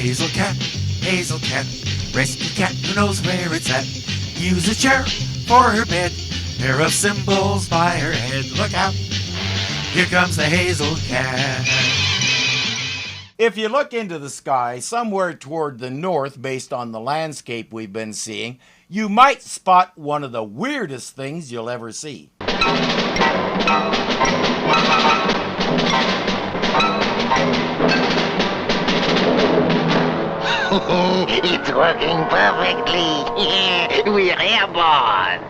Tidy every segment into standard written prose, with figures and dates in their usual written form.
Hazel cat, rescue cat who knows where it's at. Use a chair for her bed, pair of cymbals by her head. Look out, here comes the Hazel cat. If you look into the sky somewhere toward the north based on the landscape we've been seeing, you might spot one of the weirdest things you'll ever see. It's working perfectly. We're airborne.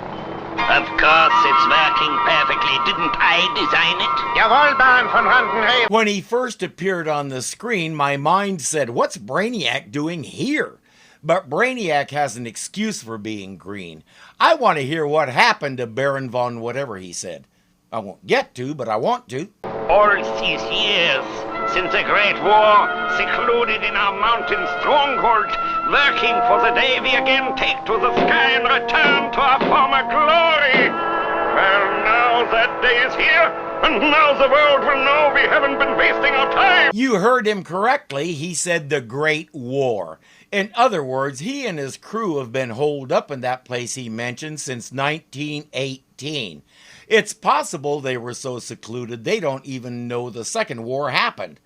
Of course it's working perfectly. Didn't I design it? Jawohl, Bahn von Randenheim. When he first appeared on the screen, my mind said, what's Brainiac doing here? But Brainiac has an excuse for being green. I want to hear what happened to Baron von whatever he said. I won't get to, but I want to. All these years, since the Great War, secluded in our mountain stronghold, working for the day we again take to the sky and return to our former glory. Well, now that day is here, and now the world will know we haven't been wasting our time. You heard him correctly. He said the Great War. In other words, he and his crew have been holed up in that place he mentioned since 1918. It's possible they were so secluded they don't even know the Second War happened.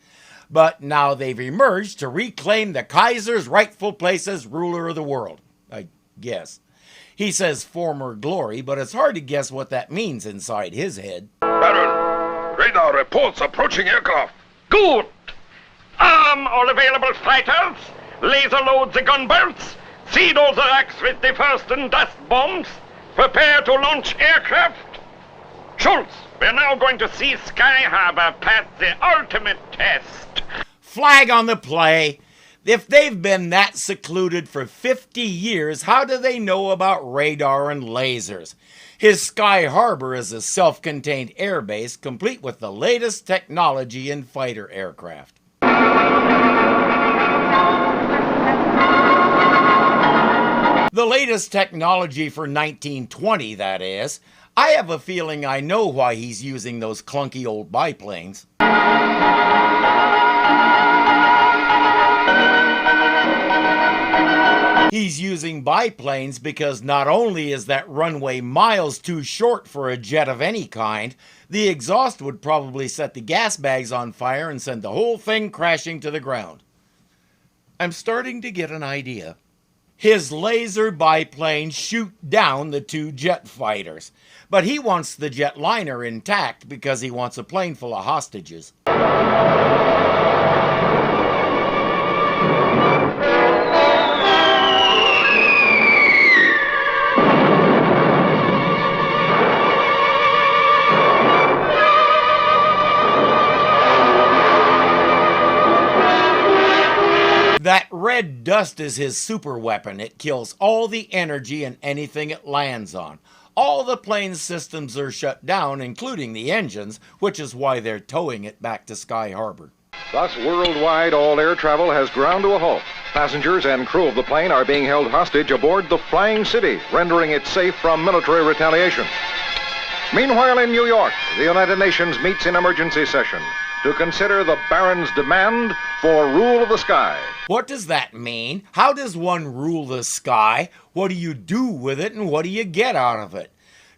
But now they've emerged to reclaim the Kaiser's rightful place as ruler of the world, I guess. He says former glory, but it's hard to guess what that means inside his head. Baron, radar reports approaching aircraft. Good. Arm all available fighters. Laser load the gunboats. Seed all the racks with the first and dust bombs. Prepare to launch aircraft. Schultz, we're now going to see Sky Harbor pass the ultimate test. Flag on the play. If they've been that secluded for 50 years, how do they know about radar and lasers? His Sky Harbor is a self-contained airbase complete with the latest technology in fighter aircraft. The latest technology for 1920, that is. I have a feeling I know why he's using those clunky old biplanes. He's using biplanes because not only is that runway miles too short for a jet of any kind, the exhaust would probably set the gas bags on fire and send the whole thing crashing to the ground. I'm starting to get an idea. His laser biplanes shoot down the two jet fighters, but he wants the jetliner intact because he wants a plane full of hostages. That red dust is his super weapon. It kills all the energy and anything it lands on. All the plane's systems are shut down, including the engines, which is why they're towing it back to Sky Harbor. Thus, worldwide, all air travel has ground to a halt. Passengers and crew of the plane are being held hostage aboard the Flying City, rendering it safe from military retaliation. Meanwhile, in New York, the United Nations meets in emergency session to consider the Baron's demand for rule of the sky. What does that mean? How does one rule the sky? What do you do with it, and what do you get out of it?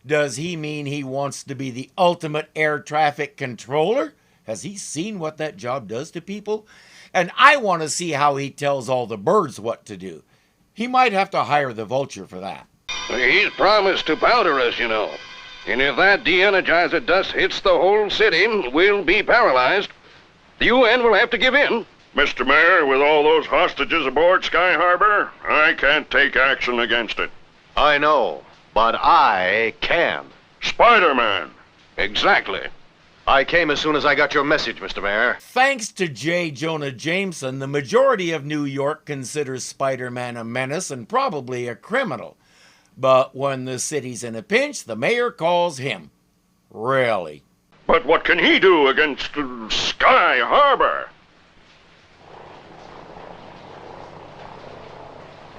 Does he mean he wants to be the ultimate air traffic controller? Has he seen what that job does to people? And I want to see how he tells all the birds what to do. He might have to hire the vulture for that. He's promised to powder us, you know. And if that de-energizer dust hits the whole city, we'll be paralyzed. The UN will have to give in. Mr. Mayor, with all those hostages aboard Sky Harbor, I can't take action against it. I know, but I can. Spiderman. Exactly. I came as soon as I got your message, Mr. Mayor. Thanks to J. Jonah Jameson, the majority of New York considers Spider-Man a menace and probably a criminal. But when the city's in a pinch, the mayor calls him. Really? But what can he do against Sky Harbor?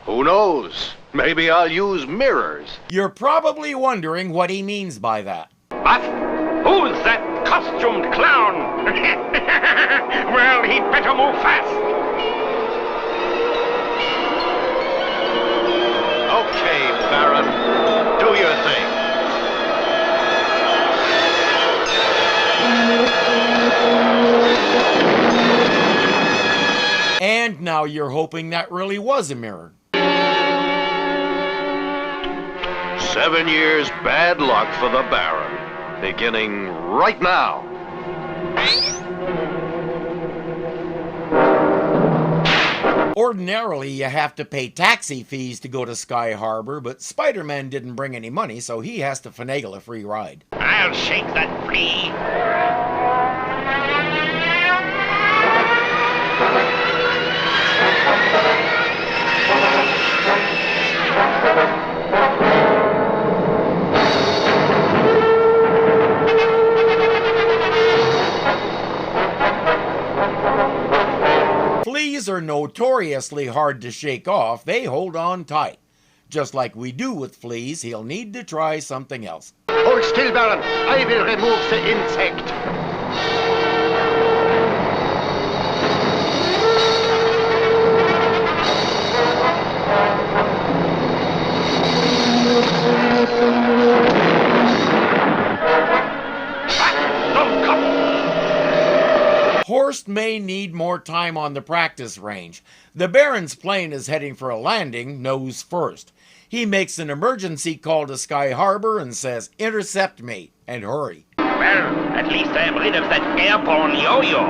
Who knows? Maybe I'll use mirrors. You're probably wondering what he means by that. What? Who's that costumed clown? Well, he'd better move fast. now you're hoping that really was a mirror. 7 years bad luck for the Baron, beginning right now. Ordinarily, you have to pay taxi fees to go to Sky Harbor, but Spiderman didn't bring any money, so he has to finagle a free ride. I'll shake that flea. Fleas are notoriously hard to shake off. They hold on tight. Just like we do with fleas, he'll need to try something else. Hold still, Baron. I will remove the insect. Horst may need more time on the practice range. The Baron's plane is heading for a landing, nose first. He makes an emergency call to Sky Harbor and says, "Intercept me, and hurry." Well, at least I'm rid of that airborne yo-yo.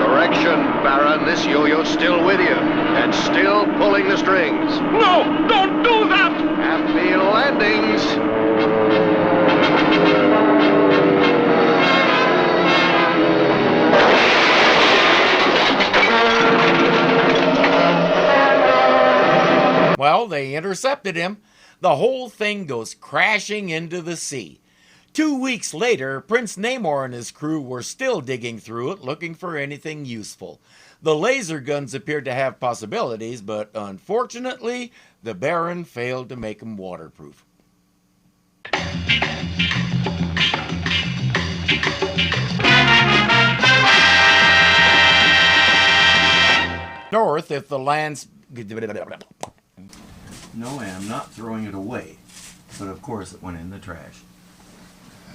Correction, Baron, this yo-yo's still with you, and still pulling the strings. No, don't do that! Happy landings! Well, they intercepted him. The whole thing goes crashing into the sea. 2 weeks later, Prince Namor and his crew were still digging through it, looking for anything useful. The laser guns appeared to have possibilities, but unfortunately, the Baron failed to make them waterproof. North, if the land's... No, I'm not throwing it away. But of course it went in the trash.